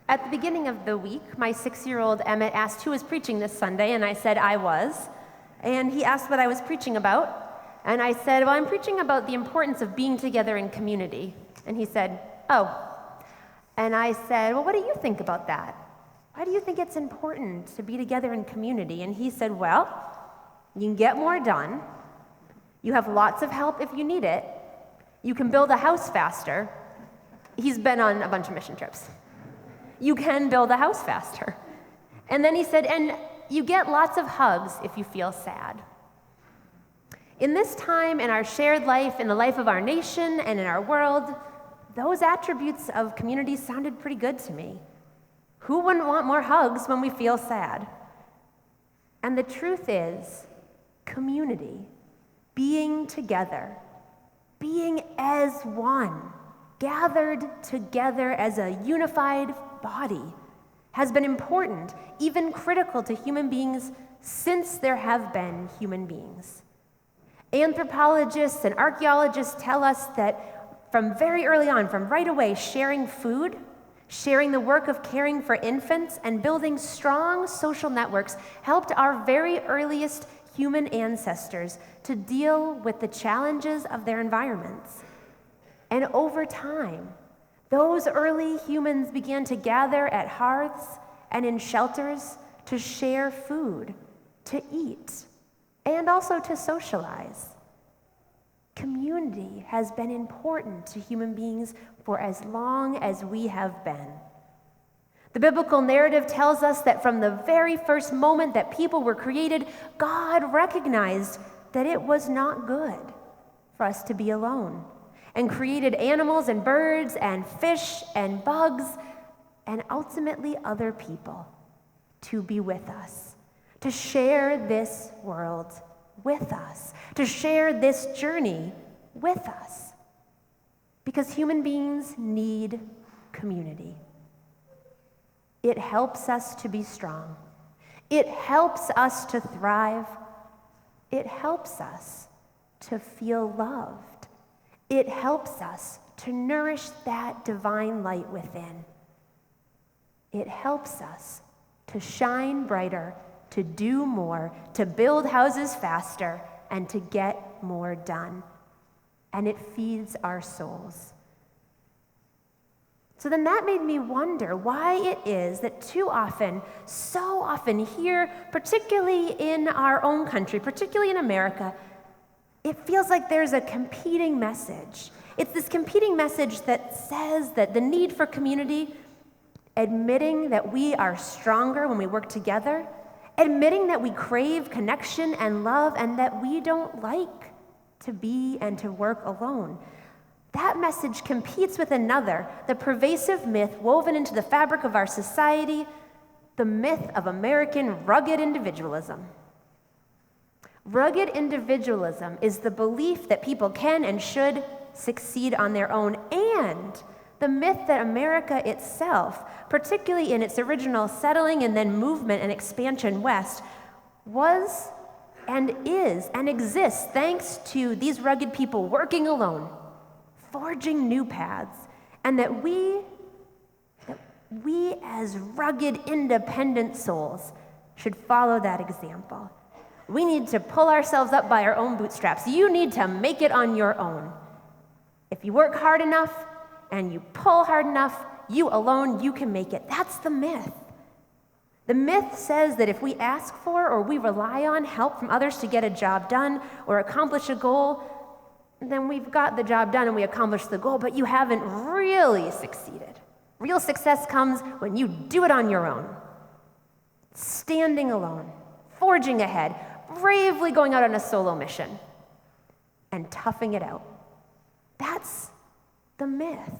At the beginning of the week, my 6-year-old Emmett asked who was preaching this Sunday, and I said I was. And he asked what I was preaching about, and I said, well, I'm preaching about the importance of being together in community. And he said, oh. And I said, well, what do you think about that? Why do you think it's important to be together in community? And he said, well, you can get more done. You have lots of help if you need it. You can build a house faster. He's been on a bunch of mission trips. You can build a house faster. And then he said, and you get lots of hugs if you feel sad. In this time, in our shared life, in the life of our nation, and in our world, those attributes of community sounded pretty good to me. Who wouldn't want more hugs when we feel sad? And the truth is, community, being together, being as one, gathered together as a unified body, has been important, even critical to human beings since there have been human beings. Anthropologists and archaeologists tell us that from very early on, from right away, sharing food, sharing the work of caring for infants, and building strong social networks helped our very earliest human ancestors to deal with the challenges of their environments. And over time, those early humans began to gather at hearths and in shelters to share food, to eat, and also to socialize. Community has been important to human beings for as long as we have been. The biblical narrative tells us that from the very first moment that people were created, God recognized that it was not good for us to be alone, and created animals and birds and fish and bugs and ultimately other people to be with us, to share this world with us, to share this journey with us. Because human beings need community. It helps us to be strong. It helps us to thrive. It helps us to feel loved. It helps us to nourish that divine light within. It helps us to shine brighter, to do more, to build houses faster, and to get more done. And it feeds our souls. So then that made me wonder why it is that too often, so often here, particularly in our own country, particularly in America, it feels like there's a competing message. It's this competing message that says that the need for community, admitting that we are stronger when we work together, admitting that we crave connection and love, and that we don't like to be and to work alone. That message competes with another, the pervasive myth woven into the fabric of our society, the myth of American rugged individualism. Rugged individualism is the belief that people can and should succeed on their own, and the myth that America itself, particularly in its original settling and then movement and expansion west, was and is and exists thanks to these rugged people working alone, forging new paths, and that we as rugged, independent souls should follow that example. We need to pull ourselves up by our own bootstraps. You need to make it on your own. If you work hard enough and you pull hard enough, you alone, you can make it. That's the myth. The myth says that if we ask for or we rely on help from others to get a job done or accomplish a goal, then we've got the job done and we accomplished the goal, but you haven't really succeeded. Real success comes when you do it on your own, standing alone, forging ahead, bravely going out on a solo mission, and toughing it out. That's the myth.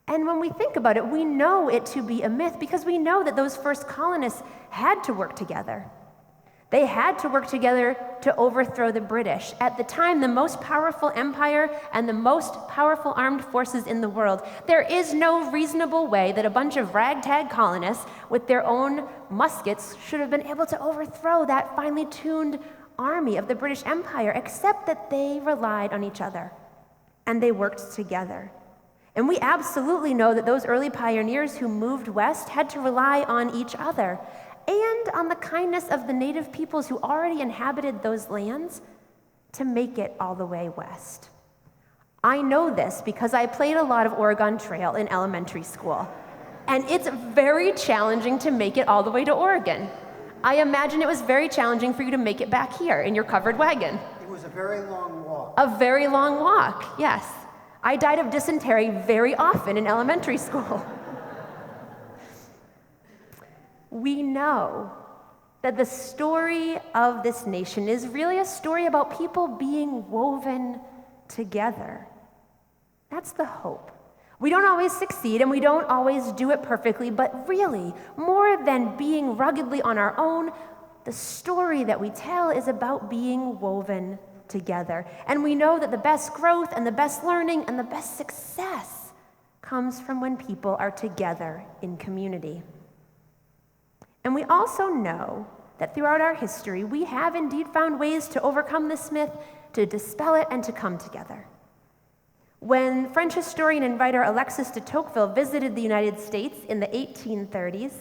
And when we think about it, we know it to be a myth because we know that those first colonists had to work together. They had to work together to overthrow the British. At the time, the most powerful empire and the most powerful armed forces in the world. There is no reasonable way that a bunch of ragtag colonists with their own muskets should have been able to overthrow that finely tuned army of the British Empire, except that they relied on each other and they worked together. And we absolutely know that those early pioneers who moved west had to rely on each other and on the kindness of the native peoples who already inhabited those lands to make it all the way west. I know this because I played a lot of Oregon Trail in elementary school, and it's very challenging to make it all the way to Oregon. I imagine it was very challenging for you to make it back here in your covered wagon. It was a very long walk. A very long walk, yes. I died of dysentery very often in elementary school. We know that the story of this nation is really a story about people being woven together. That's the hope. We don't always succeed and we don't always do it perfectly, but really, more than being ruggedly on our own, the story that we tell is about being woven together. And we know that the best growth and the best learning and the best success comes from when people are together in community. And we also know that throughout our history, we have indeed found ways to overcome this myth, to dispel it, and to come together. When French historian and writer Alexis de Tocqueville visited the United States in the 1830s,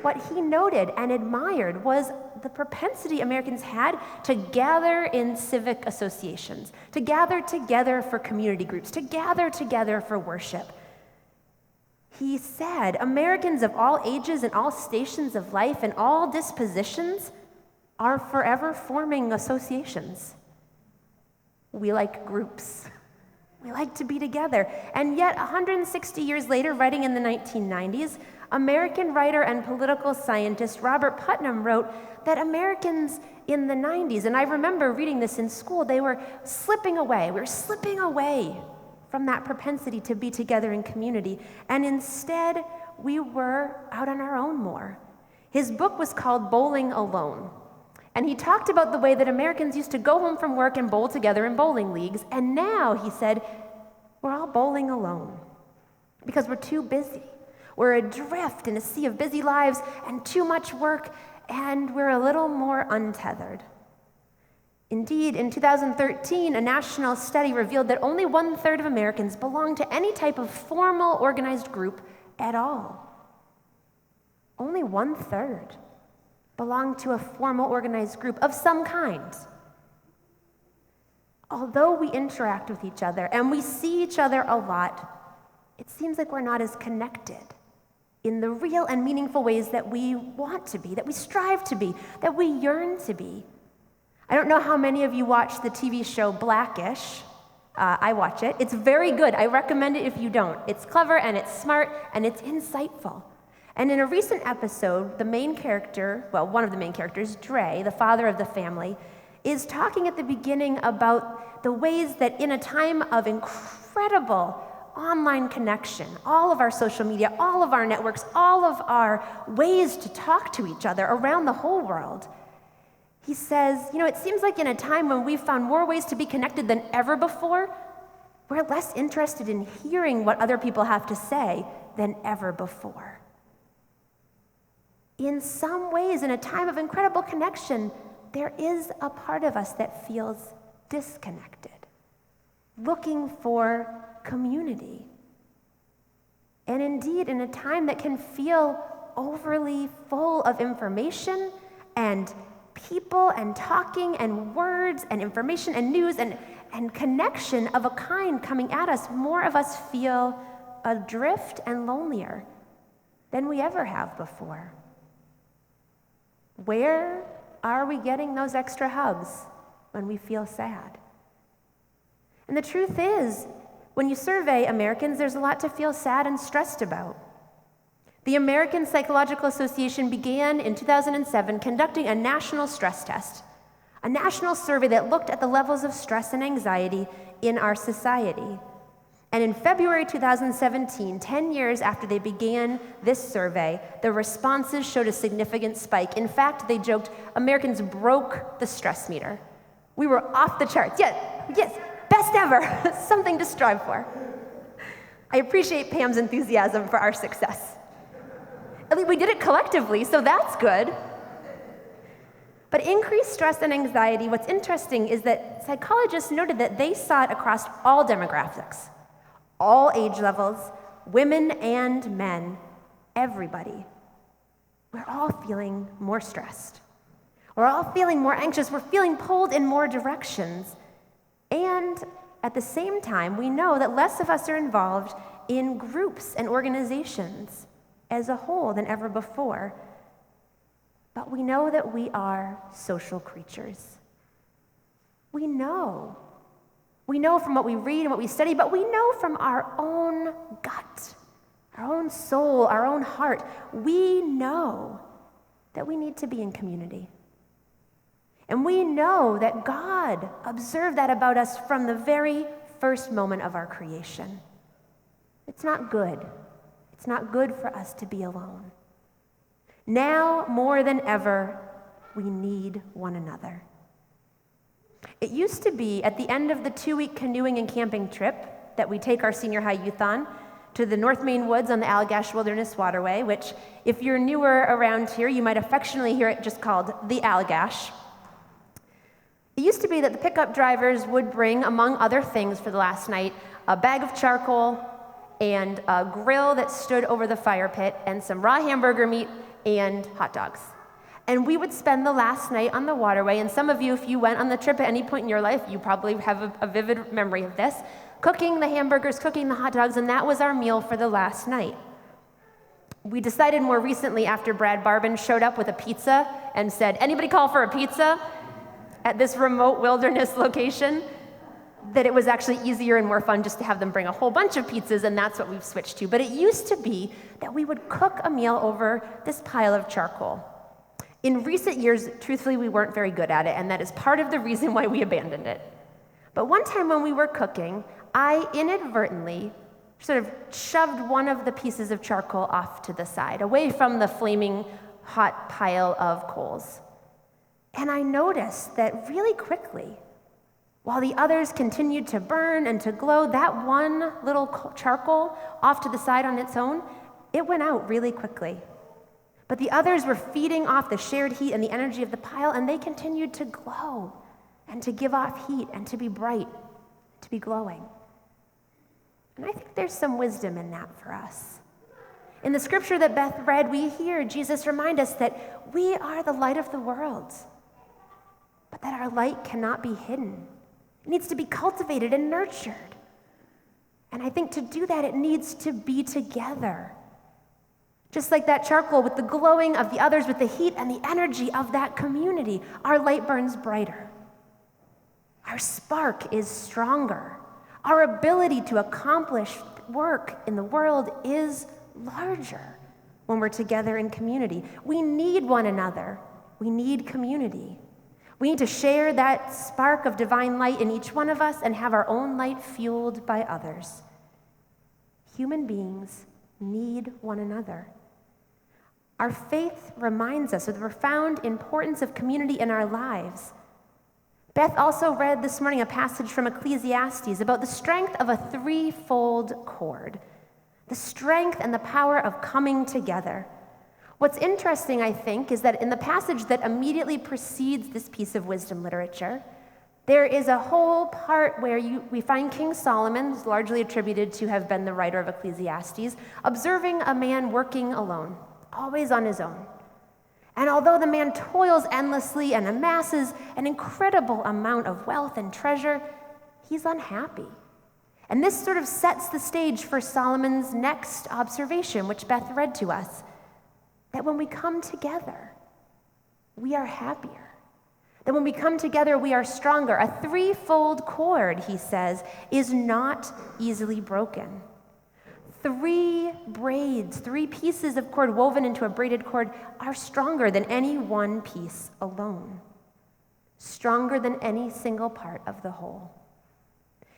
what he noted and admired was the propensity Americans had to gather in civic associations, to gather together for community groups, to gather together for worship. He said, Americans of all ages and all stations of life and all dispositions are forever forming associations. We like groups. We like to be together. And yet, 160 years later, writing in the 1990s, American writer and political scientist Robert Putnam wrote that Americans in the 90s, and I remember reading this in school, they were slipping away. We were slipping away from that propensity to be together in community. And instead, we were out on our own more. His book was called Bowling Alone. And he talked about the way that Americans used to go home from work and bowl together in bowling leagues. And now, he said, we're all bowling alone because we're too busy. We're adrift in a sea of busy lives and too much work, and we're a little more untethered. Indeed, in 2013, a national study revealed that only 1/3 of Americans belong to any type of formal organized group at all. Only 1/3 belong to a formal organized group of some kind. Although we interact with each other and we see each other a lot, it seems like we're not as connected in the real and meaningful ways that we want to be, that we strive to be, that we yearn to be. I don't know how many of you watch the TV show Blackish. I watch it. It's very good. I recommend it if you don't. It's clever and it's smart and it's insightful. And in a recent episode, the main character, well, one of the main characters, Dre, the father of the family, is talking at the beginning about the ways that in a time of incredible online connection, all of our social media, all of our networks, all of our ways to talk to each other around the whole world, he says, it seems like in a time when we've found more ways to be connected than ever before, we're less interested in hearing what other people have to say than ever before. In some ways, in a time of incredible connection, there is a part of us that feels disconnected, looking for community. And indeed, in a time that can feel overly full of information and people and talking and words and information and news and connection of a kind coming at us, more of us feel adrift and lonelier than we ever have before. Where are we getting those extra hugs when we feel sad? And the truth is, when you survey Americans, there's a lot to feel sad and stressed about. The American Psychological Association began in 2007 conducting a national stress test, a national survey that looked at the levels of stress and anxiety in our society. And in February 2017, 10 years after they began this survey, the responses showed a significant spike. In fact, they joked, Americans broke the stress meter. We were off the charts. Yes, best ever. Something to strive for. I appreciate Pam's enthusiasm for our success. At least we did it collectively, so that's good. But increased stress and anxiety, what's interesting is that psychologists noted that they saw it across all demographics. all age levels, women and men, everybody. We're all feeling more stressed. We're all feeling more anxious. We're feeling pulled in more directions. And at the same time, we know that less of us are involved in groups and organizations as a whole than ever before. But we know that we are social creatures. We know. We know from what we read and what we study, but we know from our own gut, our own soul, our own heart. We know that we need to be in community. And we know that God observed that about us from the very first moment of our creation. It's not good. It's not good for us to be alone. Now, more than ever, we need one another. It used to be at the end of the 2-week canoeing and camping trip that we take our senior high youth on to the North Main Woods on the Allagash Wilderness Waterway, which, if you're newer around here, you might affectionately hear it just called the Allagash. It used to be that the pickup drivers would bring, among other things for the last night, a bag of charcoal and a grill that stood over the fire pit and some raw hamburger meat and hot dogs. And we would spend the last night on the waterway, and some of you, if you went on the trip at any point in your life, you probably have a vivid memory of this, cooking the hamburgers, cooking the hot dogs, and that was our meal for the last night. We decided more recently, after Brad Barbin showed up with a pizza and said, "Anybody call for a pizza?" at this remote wilderness location, that it was actually easier and more fun just to have them bring a whole bunch of pizzas, and that's what we've switched to. But it used to be that we would cook a meal over this pile of charcoal. In recent years, truthfully, we weren't very good at it, and that is part of the reason why we abandoned it. But one time when we were cooking, I inadvertently sort of shoved one of the pieces of charcoal off to the side, away from the flaming hot pile of coals. And I noticed that really quickly, while the others continued to burn and to glow, that one little charcoal off to the side on its own, it went out really quickly. But the others were feeding off the shared heat and the energy of the pile, and they continued to glow and to give off heat and to be bright, to be glowing. And I think there's some wisdom in that for us. In the scripture that Beth read, we hear Jesus remind us that we are the light of the world, but that our light cannot be hidden. It needs to be cultivated and nurtured. And I think to do that, it needs to be together. Just like that charcoal, with the glowing of the others, with the heat and the energy of that community, our light burns brighter. Our spark is stronger. Our ability to accomplish work in the world is larger when we're together in community. We need one another. We need community. We need to share that spark of divine light in each one of us and have our own light fueled by others. Human beings need one another. Our faith reminds us of the profound importance of community in our lives. Beth also read this morning a passage from Ecclesiastes about the strength of a threefold cord, the strength and the power of coming together. What's interesting, I think, is that in the passage that immediately precedes this piece of wisdom literature, there is a whole part where we find King Solomon, who's largely attributed to have been the writer of Ecclesiastes, observing a man working alone, always on his own. And although the man toils endlessly and amasses an incredible amount of wealth and treasure, he's unhappy. And this sort of sets the stage for Solomon's next observation, which Beth read to us, that when we come together, we are happier. That when we come together, we are stronger. A threefold cord, he says, is not easily broken. 3 braids, 3 pieces of cord woven into a braided cord are stronger than any one piece alone. Stronger than any single part of the whole.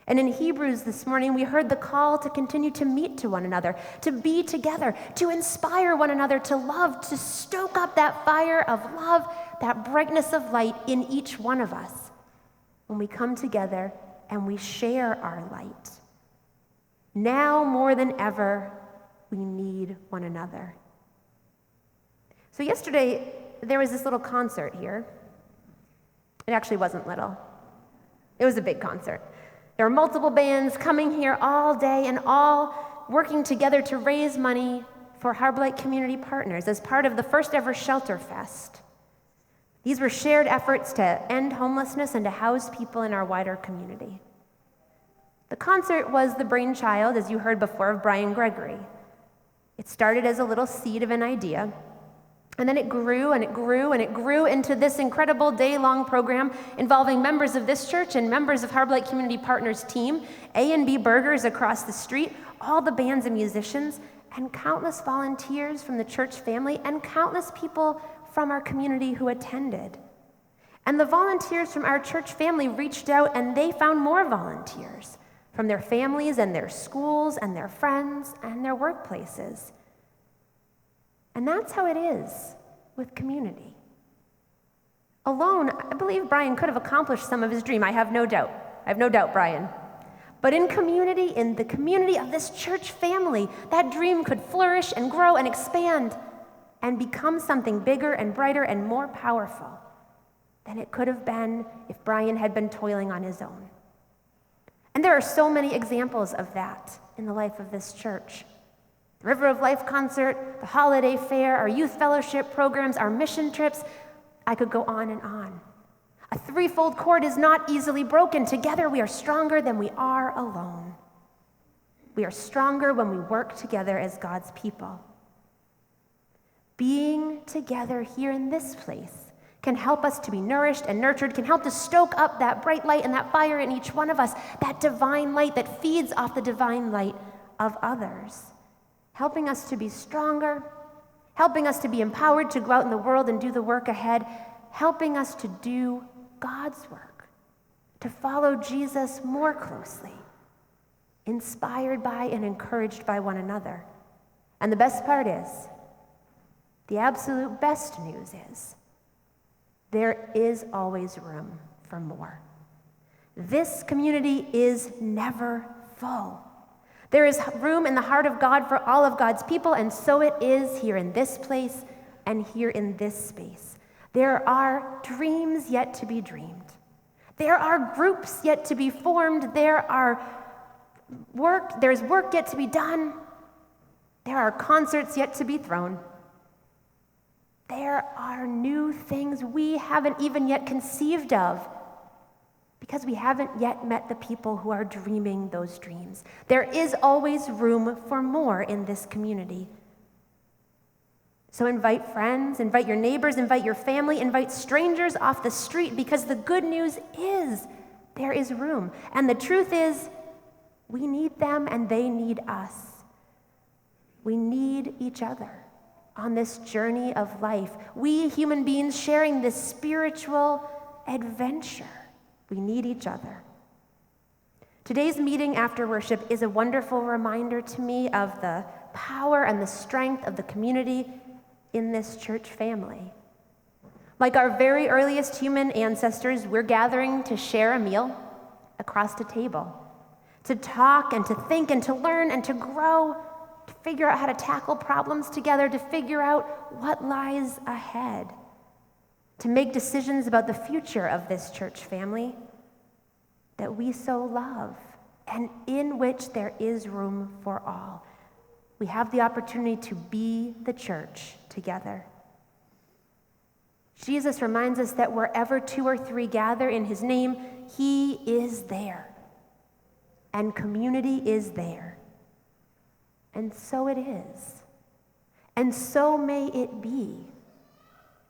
And in Hebrews this morning, we heard the call to continue to meet to one another, to be together, to inspire one another to love, to stoke up that fire of love, that brightness of light in each one of us when we come together and we share our light. Now more than ever, we need one another. So yesterday, there was this little concert here. It actually wasn't little. It was a big concert. There are multiple bands coming here all day and all working together to raise money for Harblight Community Partners as part of the first ever Shelter Fest. These were shared efforts to end homelessness and to house people in our wider community. The concert was the brainchild, as you heard before, of Brian Gregory. It started as a little seed of an idea, and then it grew and it grew and it grew into this incredible day-long program involving members of this church and members of Harblight Community Partners team, A&B Burgers across the street, all the bands and musicians, and countless volunteers from the church family and countless people from our community who attended. And the volunteers from our church family reached out and they found more volunteers from their families and their schools and their friends and their workplaces. And that's how it is with community. Alone, I believe Brian could have accomplished some of his dream. I have no doubt. I have no doubt, Brian. But in community, in the community of this church family, that dream could flourish and grow and expand and become something bigger and brighter and more powerful than it could have been if Brian had been toiling on his own. And there are so many examples of that in the life of this church. The River of Life concert, the holiday fair, our youth fellowship programs, our mission trips. I could go on and on. A threefold cord is not easily broken. Together we are stronger than we are alone. We are stronger when we work together as God's people. Being together here in this place can help us to be nourished and nurtured, can help to stoke up that bright light and that fire in each one of us, that divine light that feeds off the divine light of others, helping us to be stronger, helping us to be empowered to go out in the world and do the work ahead, helping us to do God's work, to follow Jesus more closely, inspired by and encouraged by one another. And the best part is, the absolute best news is, there is always room for more. This community is never full. There is room in the heart of God for all of God's people, and so it is here in this place and here in this space. There are dreams yet to be dreamed. There are groups yet to be formed. There's work yet to be done. There are concerts yet to be thrown. There are new things we haven't even yet conceived of because we haven't yet met the people who are dreaming those dreams. There is always room for more in this community. So invite friends, invite your neighbors, invite your family, invite strangers off the street, because the good news is there is room. And the truth is, we need them and they need us. We need each other on this journey of life. We human beings sharing this spiritual adventure. We need each other. Today's meeting after worship is a wonderful reminder to me of the power and the strength of the community in this church family. Like our very earliest human ancestors, we're gathering to share a meal across a table, to talk and to think and to learn and to grow, to figure out how to tackle problems together, to figure out what lies ahead, to make decisions about the future of this church family that we so love and in which there is room for all. We have the opportunity to be the church together. Jesus reminds us that wherever 2 or 3 gather in his name, he is there. And community is there. And so it is. And so may it be.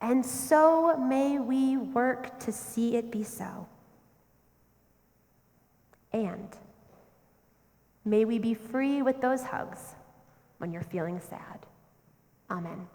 And so may we work to see it be so. And may we be free with those hugs when you're feeling sad. Amen.